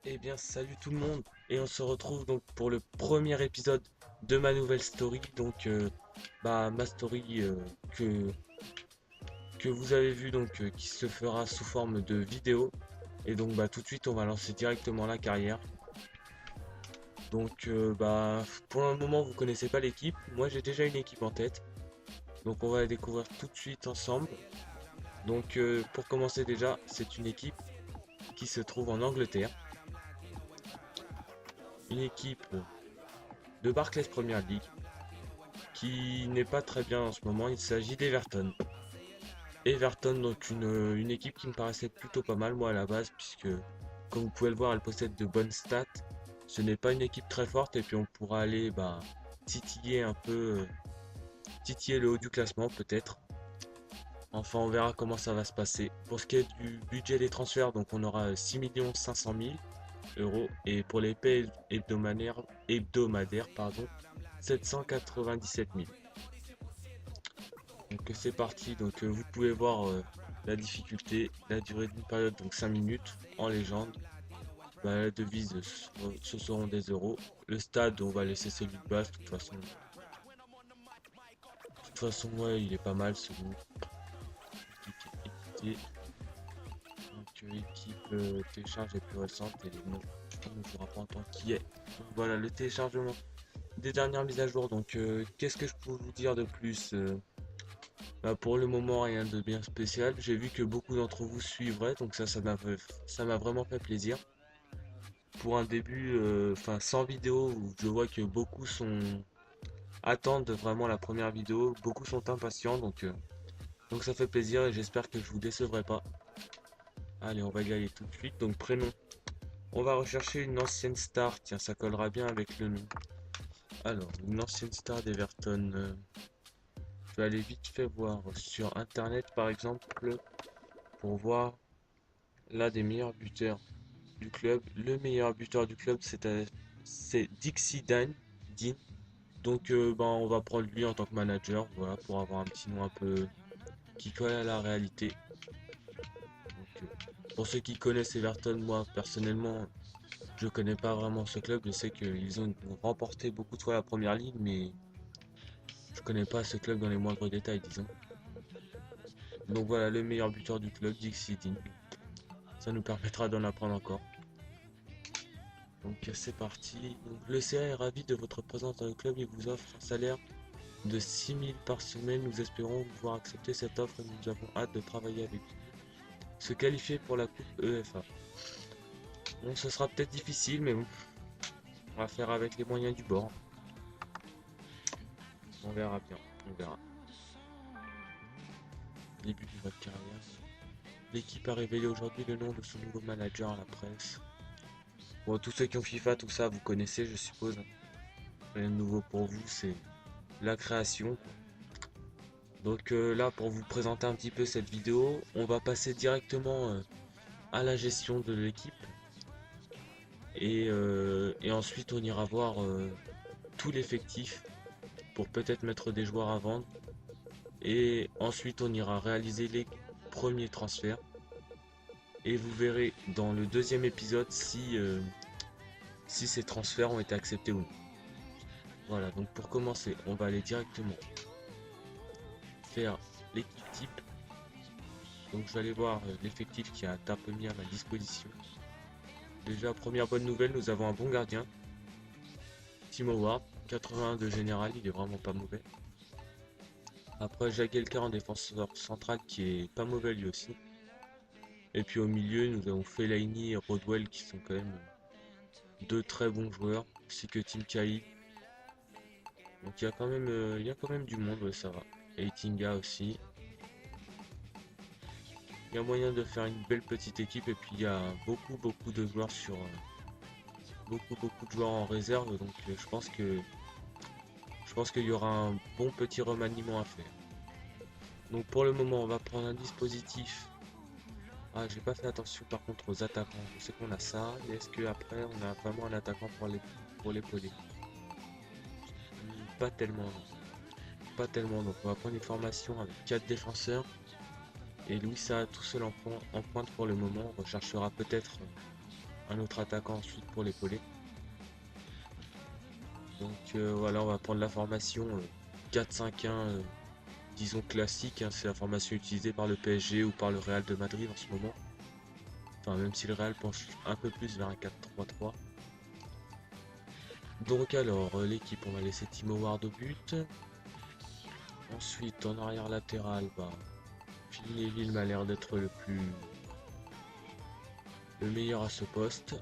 Eh bien, salut tout le monde, et on se retrouve donc pour le premier épisode de ma nouvelle story, donc ma story que, que vous avez vu donc qui se fera sous forme de vidéo, et donc tout de suite on va lancer directement la carrière. Donc pour le moment vous connaissez pas l'équipe, moi j'ai déjà une équipe en tête, donc on va la découvrir tout de suite ensemble. Donc pour commencer déjà, c'est une équipe qui se trouve en Angleterre, une équipe de Barclays Premier League qui n'est pas très bien en ce moment. Il s'agit d'Everton. Everton, donc une équipe qui me paraissait plutôt pas mal, moi à la base, puisque comme vous pouvez le voir, elle possède de bonnes stats. Ce n'est pas une équipe très forte, et puis on pourra aller titiller un peu, titiller le haut du classement peut-être. Enfin, on verra comment ça va se passer. Pour ce qui est du budget des transferts, donc on aura 6 500 000 euros, et pour les paies hebdomadaires, pardon, 797 000. Donc c'est parti, donc vous pouvez voir la difficulté, la durée d'une période, donc 5 minutes en légende. La devise, ce seront des euros. Le stade, on va laisser celui de base, de toute façon. De toute façon, ouais, il est pas mal celui. Équité. Donc équipe télécharge les plus récentes et les noms. On ne saura pas en tant qui est. Donc voilà, le téléchargement des dernières mises à jour. Donc qu'est-ce que je peux vous dire de plus pour le moment, rien de bien spécial. J'ai vu que beaucoup d'entre vous suivraient, donc ça m'a vraiment fait plaisir. Pour un début, sans vidéo, où je vois que beaucoup attendent vraiment la première vidéo, beaucoup sont impatients, donc ça fait plaisir et j'espère que je vous décevrai pas. Allez, on va y aller tout de suite. Donc prénom, on va rechercher une ancienne star. Tiens, ça collera bien avec le nom. Alors, une ancienne star d'Everton. Je vais aller vite fait voir sur internet par exemple pour voir l'un des meilleurs buteurs du club. Le meilleur buteur du club, c'est Dixie Dean. Donc on va prendre lui en tant que manager, voilà, pour avoir un petit nom un peu qui colle à la réalité. Donc, pour ceux qui connaissent Everton, moi personnellement, je connais pas vraiment ce club. Je sais qu'ils ont remporté beaucoup de fois la première ligue, mais je connais pas ce club dans les moindres détails, disons. Donc voilà, le meilleur buteur du club, Dixie Dean. Ça nous permettra d'en apprendre encore. Donc c'est parti. Donc, le CA est ravi de votre présence dans le club. Il vous offre un salaire de 6 000 par semaine. Nous espérons vous voir accepter cette offre et nous avons hâte de travailler avec vous. Se qualifier pour la coupe EFA. Bon, ce sera peut-être difficile, mais bon, on va faire avec les moyens du bord. On verra bien, on verra. Début de votre carrière. L'équipe a révélé aujourd'hui le nom de son nouveau manager à la presse. Bon, tous ceux qui ont FIFA, tout ça, vous connaissez, je suppose. Rien de nouveau pour vous, c'est la création. Donc là, pour vous présenter un petit peu cette vidéo, on va passer directement à la gestion de l'équipe. Et ensuite, on ira voir tout l'effectif pour peut-être mettre des joueurs à vendre. Et ensuite, on ira réaliser les premiers transferts. Et vous verrez dans le deuxième épisode si ces transferts ont été acceptés ou non. Voilà, donc pour commencer, on va aller directement faire l'équipe type. Donc je vais aller voir l'effectif qui a un peu mis à ma disposition. Déjà, première bonne nouvelle, nous avons un bon gardien. Tim Howard, 81 de général, il est vraiment pas mauvais. Après, Jagielka en défenseur central qui est pas mauvais lui aussi. Et puis au milieu, nous avons Fellaini et Rodwell qui sont quand même deux très bons joueurs, ainsi que Tim Cahill. Donc il y a quand même du monde, ouais, ça va. Et Tinga aussi. Il y a moyen de faire une belle petite équipe et puis il y a beaucoup de joueurs beaucoup de joueurs en réserve, donc je pense qu'il y aura un bon petit remaniement à faire. Donc pour le moment, on va prendre un dispositif. Ah, j'ai pas fait attention par contre aux attaquants. Je sais qu'on a ça, mais est-ce qu'après on a vraiment un attaquant pour l'épauler? Pas tellement, non. Pas tellement. Donc on va prendre une formation avec 4 défenseurs. Et Louis ça tout seul en pointe pour le moment. On recherchera peut-être un autre attaquant ensuite pour l'épauler. Donc voilà, on va prendre la formation 4-5-1, disons classique, hein, c'est la formation utilisée par le PSG ou par le Real de Madrid en ce moment. Enfin, même si le Real penche un peu plus vers un 4-3-3. Donc alors, l'équipe, on va laisser Timo Ward au but. Ensuite, en arrière latéral, bah, Phil Neville m'a l'air d'être le meilleur à ce poste.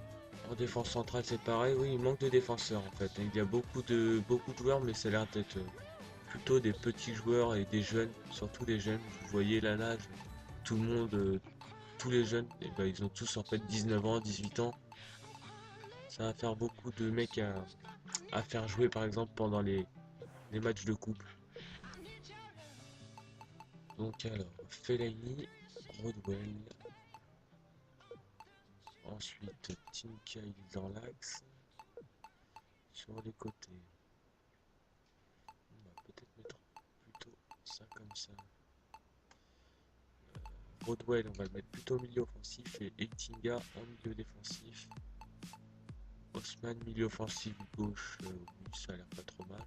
En défense centrale, c'est pareil. Oui, il manque de défenseurs en fait. Il y a beaucoup de joueurs, mais ça a l'air d'être plutôt des petits joueurs et des jeunes, surtout des jeunes. Vous voyez là, tout le monde, tous les jeunes, et ben, ils ont tous en fait 19 ans, 18 ans. Ça va faire beaucoup de mecs à faire jouer par exemple pendant les matchs de coupe. Donc alors, Fellaini, Rodwell. Ensuite, Tim Cahill dans l'axe. Sur les côtés. On va peut-être mettre plutôt ça comme ça. Rodwell, on va le mettre plutôt au milieu offensif et Eitinga en milieu défensif. Osman, milieu offensif gauche, oui, ça a l'air pas trop mal.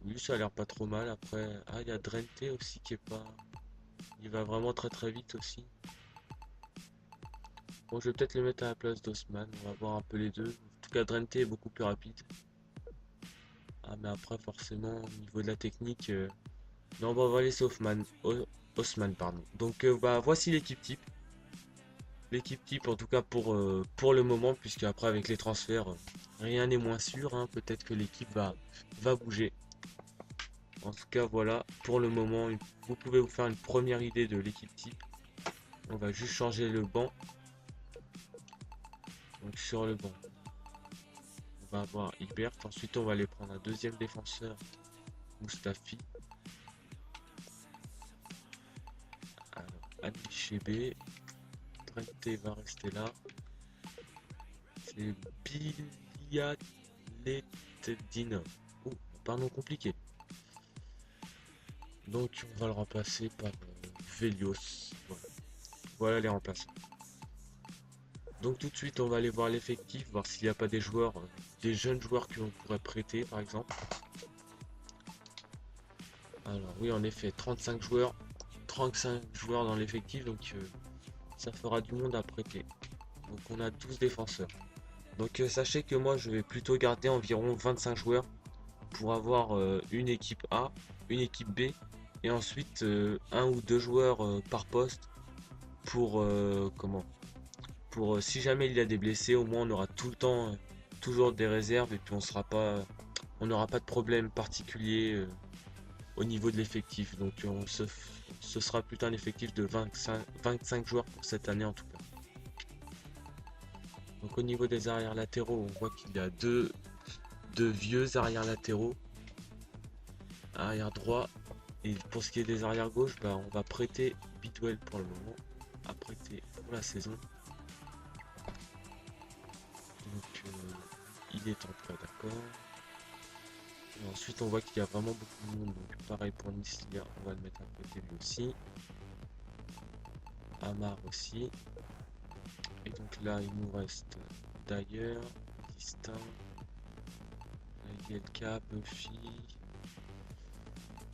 Oui, ça a l'air pas trop mal. Après, ah, il y a Drenthe aussi qui est pas. Il va vraiment très très vite aussi. Bon, je vais peut-être le mettre à la place d'Osman. On va voir un peu les deux. En tout cas, Drenthe est beaucoup plus rapide. Ah, mais après, forcément, au niveau de la technique. Non, bon, on va laisser Osman, pardon. Donc, bah, voici l'équipe type. L'équipe type, en tout cas pour le moment, puisque après, avec les transferts, rien n'est moins sûr, hein. Peut-être que l'équipe va bouger. En tout cas, voilà, pour le moment, vous pouvez vous faire une première idée de l'équipe type. On va juste changer le banc. Donc sur le banc, on va avoir Ibert. Ensuite, on va aller prendre un deuxième défenseur, Mustafi. Alors, Ali Chebe. Trente va rester là. C'est Bilialetdinov. Oh, pas un nom compliqué. Donc, on va le remplacer par Velios. Voilà. Voilà les remplaçants. Donc tout de suite on va aller voir l'effectif, voir s'il n'y a pas des joueurs, des jeunes joueurs que l'on pourrait prêter par exemple. Alors oui en effet 35 joueurs dans l'effectif, donc ça fera du monde à prêter. Donc on a 12 défenseurs. Donc sachez que moi je vais plutôt garder environ 25 joueurs pour avoir une équipe A, une équipe B et ensuite un ou deux joueurs par poste pour pour si jamais il y a des blessés, au moins on aura tout le temps toujours des réserves et puis on n'aura pas de problème particulier au niveau de l'effectif. Donc ce sera plutôt un effectif de 25 joueurs pour cette année en tout cas. Donc au niveau des arrières latéraux, on voit qu'il y a deux vieux arrières latéraux, arrière droit. Et pour ce qui est des arrières gauche, bah, on va prêter Bidwell pour le moment, à prêter pour la saison. Donc il est en prêt, d'accord. Et ensuite on voit qu'il y a vraiment beaucoup de monde, donc pareil pour Nislia, on va le mettre à côté lui aussi. Amar aussi. Et donc là il nous reste d'ailleurs, Distinct, Yelka, Buffy.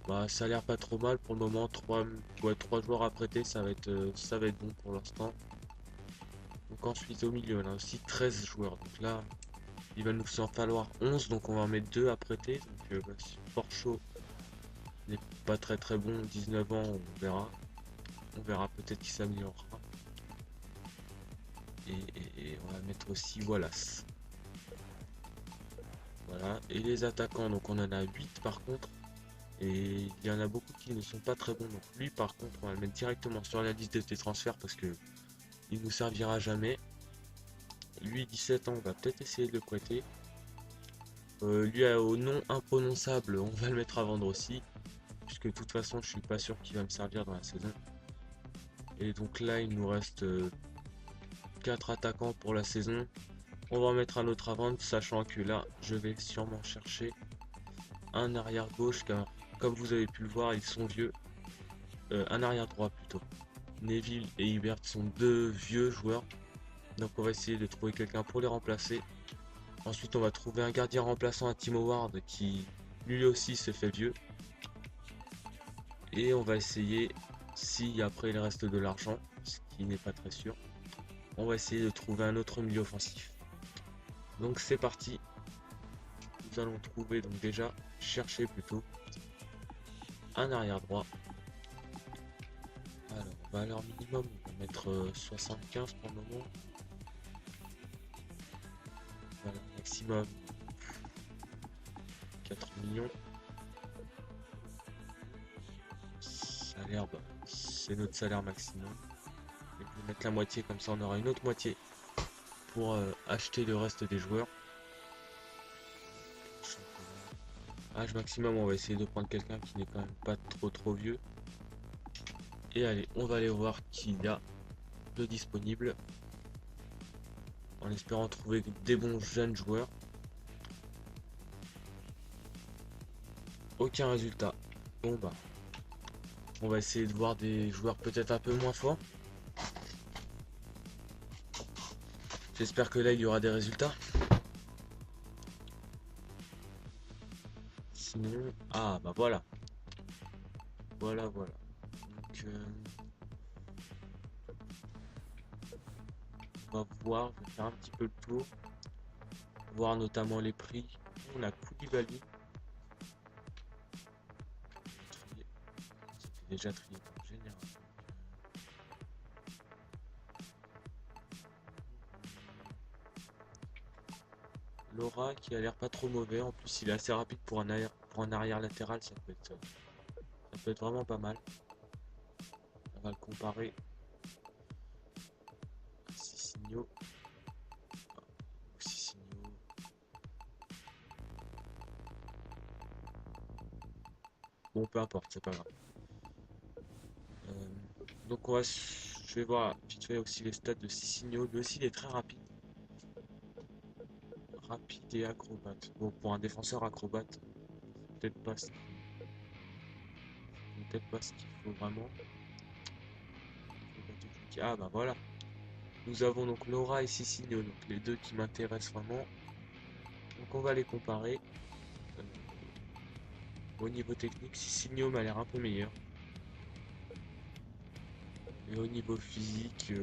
Bah ça a l'air pas trop mal pour le moment, 3 joueurs à prêter, ça va être bon pour l'instant. Donc ensuite au milieu, on a aussi 13 joueurs, donc là il va nous en falloir 11, donc on va en mettre 2 à prêter. Donc bah, fort chaud n'est pas très très bon, 19 ans, on verra. On verra peut-être qu'il s'améliorera. Et on va mettre aussi Wallace. Voilà, et les attaquants, donc on en a 8 par contre. Et il y en a beaucoup qui ne sont pas très bons. Donc lui par contre on va le mettre directement sur la liste des transferts parce que il nous servira jamais. Lui 17 ans, on va peut-être essayer de le prêter. Lui au nom imprononçable, on va le mettre à vendre aussi. Puisque de toute façon je suis pas sûr qu'il va me servir dans la saison. Et donc là il nous reste 4 attaquants pour la saison. On va en mettre un autre à vendre, sachant que là je vais sûrement chercher un arrière gauche car comme vous avez pu le voir ils sont vieux. Un arrière droit plutôt. Neville et Hibbert sont deux vieux joueurs. Donc on va essayer de trouver quelqu'un pour les remplacer. Ensuite on va trouver un gardien remplaçant à Tim Howard qui lui aussi se fait vieux. Et on va essayer, si après il reste de l'argent, ce qui n'est pas très sûr, on va essayer de trouver un autre milieu offensif. Donc c'est parti. Nous allons trouver donc déjà, chercher plutôt, un arrière droit. Alors, valeur minimum, on va mettre 75 pour le moment. Valeur maximum, 4 millions. Salaire, bah, c'est notre salaire maximum. Et je vais mettre la moitié, comme ça on aura une autre moitié pour acheter le reste des joueurs. Âge maximum, on va essayer de prendre quelqu'un qui n'est quand même pas trop vieux. Et allez, on va aller voir qui il y a de disponible. En espérant trouver des bons jeunes joueurs. Aucun résultat. Bon bah, on va essayer de voir des joueurs peut-être un peu moins forts. J'espère que là il y aura des résultats. Sinon, ah bah voilà. Voilà. Donc, on va voir, je vais faire un petit peu le tour. Voir notamment les prix. On a Koulibaly. C'était déjà trié en général. Laura qui a l'air pas trop mauvais. En plus, il est assez rapide pour un arrière latéral. Ça peut être vraiment pas mal. On va le comparer à Cicinho. Bon, peu importe, c'est pas grave. Donc je vais voir vite fait aussi les stats de Cicinho. Lui aussi, il est très rapide. Rapide et acrobate. Bon, pour un défenseur acrobate, peut-être pas ce qu'il faut vraiment. Ah bah voilà. Nous avons donc Laura et Cicinho, donc les deux qui m'intéressent vraiment. Donc on va les comparer. Euh, Au niveau technique, Cicinho m'a l'air un peu meilleur. Et au niveau physique,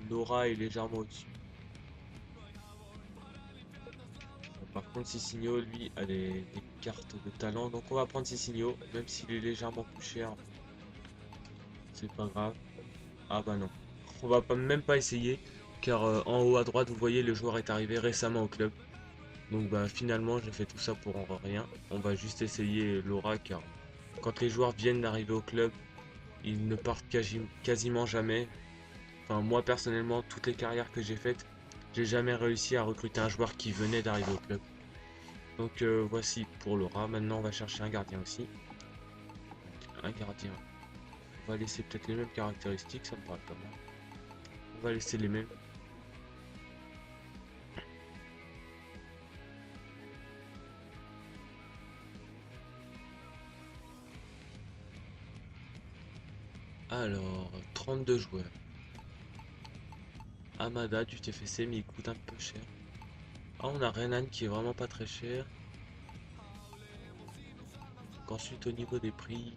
Laura est légèrement au-dessus. Par contre, Cicinho, lui, a des cartes de talent. Donc on va prendre Cicinho, même s'il est légèrement plus cher. C'est pas grave. Ah bah non. On va même pas essayer. Car en haut à droite, vous voyez, le joueur est arrivé récemment au club. Donc bah finalement, j'ai fait tout ça pour rien. On va juste essayer Laura, car quand les joueurs viennent d'arriver au club, ils ne partent quasiment jamais. Enfin, moi personnellement, toutes les carrières que j'ai faites, j'ai jamais réussi à recruter un joueur qui venait d'arriver au club. Donc voici pour Laura. Maintenant, on va chercher un gardien aussi. Un gardien. On va laisser peut-être les mêmes caractéristiques, ça me paraît pas mal. On va laisser les mêmes. Alors, 32 joueurs. Amada du TFC, mais il coûte un peu cher. Ah, on a Renan qui est vraiment pas très cher. Donc, ensuite, au niveau des prix.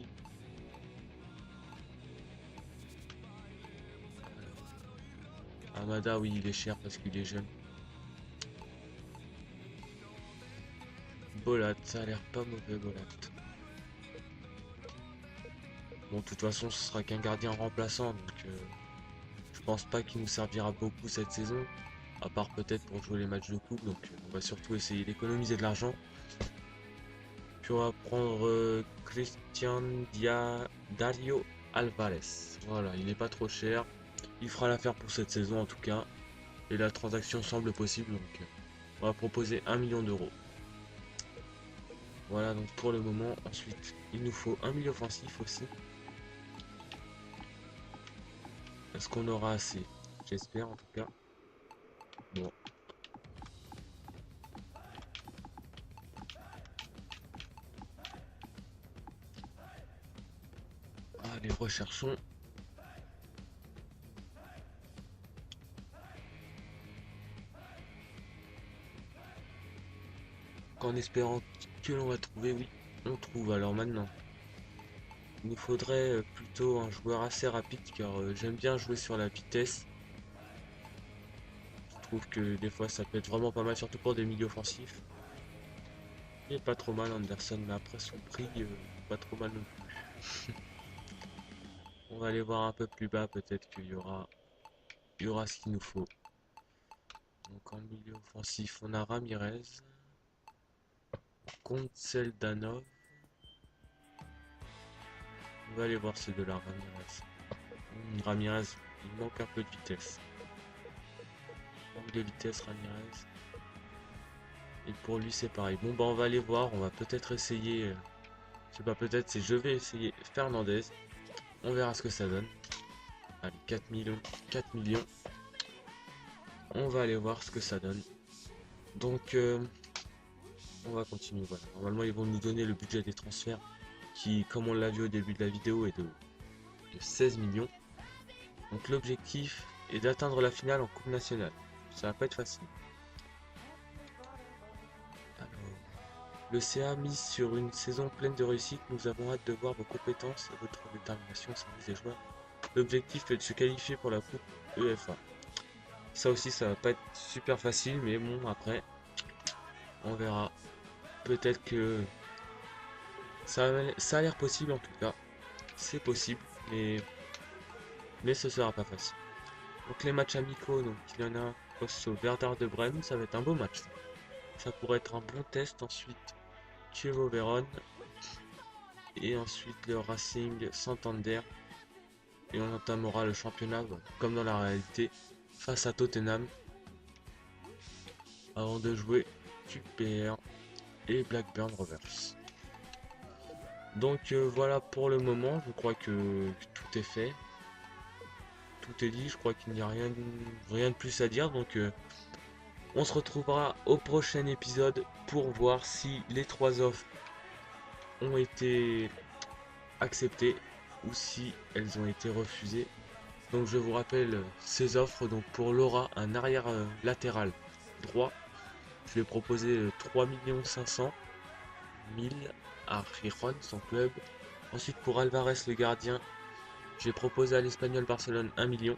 Amada, oui, il est cher parce qu'il est jeune. Bolat, ça a l'air pas mauvais, Bolat. Bon, de toute façon, ce sera qu'un gardien remplaçant, donc je pense pas qu'il nous servira beaucoup cette saison, à part peut-être pour jouer les matchs de coupe, donc on va surtout essayer d'économiser de l'argent. Puis on va prendre Dario Alvarez. Voilà, il n'est pas trop cher, il fera l'affaire pour cette saison en tout cas, et la transaction semble possible, donc on va proposer 1 million d'euros. Voilà donc pour le moment. Ensuite, il nous faut un milieu offensif aussi. Est-ce qu'on aura assez? J'espère en tout cas. Bon. Allez, recherchons. en espérant que l'on va trouver, oui, on trouve. Alors maintenant, il nous faudrait plutôt un joueur assez rapide car j'aime bien jouer sur la vitesse. Je trouve que des fois ça peut être vraiment pas mal, surtout pour des milieux offensifs. Il est pas trop mal Anderson, mais après son prix, pas trop mal non plus. On va aller voir un peu plus bas, peut-être il y aura ce qu'il nous faut. Donc en milieu offensif, on a Ramirez, Danov. On va aller voir ces deux-là, Ramirez. Ramirez, il manque un peu de vitesse. Manque de vitesse, Ramirez. Et pour lui, c'est pareil. Bon, bah, on va aller voir. On va peut-être essayer. Je sais pas, peut-être, c'est je vais essayer Fernandez. On verra ce que ça donne. Allez, 4 millions. 4 millions. On va aller voir ce que ça donne. Donc, on va continuer. Voilà. Normalement, ils vont nous donner le budget des transferts. Qui, comme on l'a vu au début de la vidéo, est de 16 millions. Donc, l'objectif est d'atteindre la finale en Coupe nationale. Ça va pas être facile. Alors, le CA mise sur une saison pleine de réussite. Nous avons hâte de voir vos compétences et votre détermination au service des joueurs. L'objectif est de se qualifier pour la Coupe UEFA. Ça aussi, ça va pas être super facile, mais bon, après, on verra. Peut-être que ça a l'air possible en tout cas. C'est possible, mais ce sera pas facile. Donc les matchs amicaux, donc il y en a face au Werder de Brême, ça va être un beau match. Ça pourrait être un bon test. Ensuite, Chievo Vérone. Et ensuite le Racing Santander. Et on entamera le championnat, comme dans la réalité, face à Tottenham. Avant de jouer QPR et Blackburn Rovers. Donc voilà pour le moment, je crois que tout est fait. Tout est dit, je crois qu'il n'y a rien de plus à dire. Donc on se retrouvera au prochain épisode pour voir si les 3 offres ont été acceptées ou si elles ont été refusées. Donc je vous rappelle ces offres. Donc pour Laura, un arrière latéral droit, je lui ai proposé 3 500 000 à Gijón, son club. Ensuite pour Alvarez le gardien, j'ai proposé à l'Espagnol Barcelone 1 million.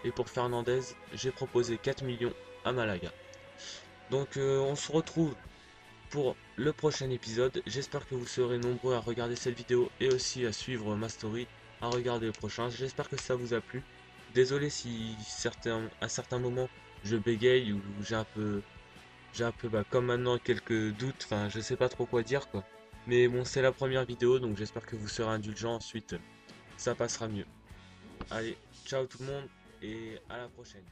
Et pour Fernandez, j'ai proposé 4 millions à Malaga. Donc on se retrouve pour le prochain épisode. J'espère que vous serez nombreux à regarder cette vidéo et aussi à suivre ma story, à regarder le prochain. J'espère que ça vous a plu. Désolé si à certains moments je bégaye ou j'ai un peu comme maintenant quelques doutes. Enfin, je sais pas trop quoi dire quoi. Mais bon, c'est la première vidéo, donc j'espère que vous serez indulgents. Ensuite, ça passera mieux. Allez, ciao tout le monde et à la prochaine.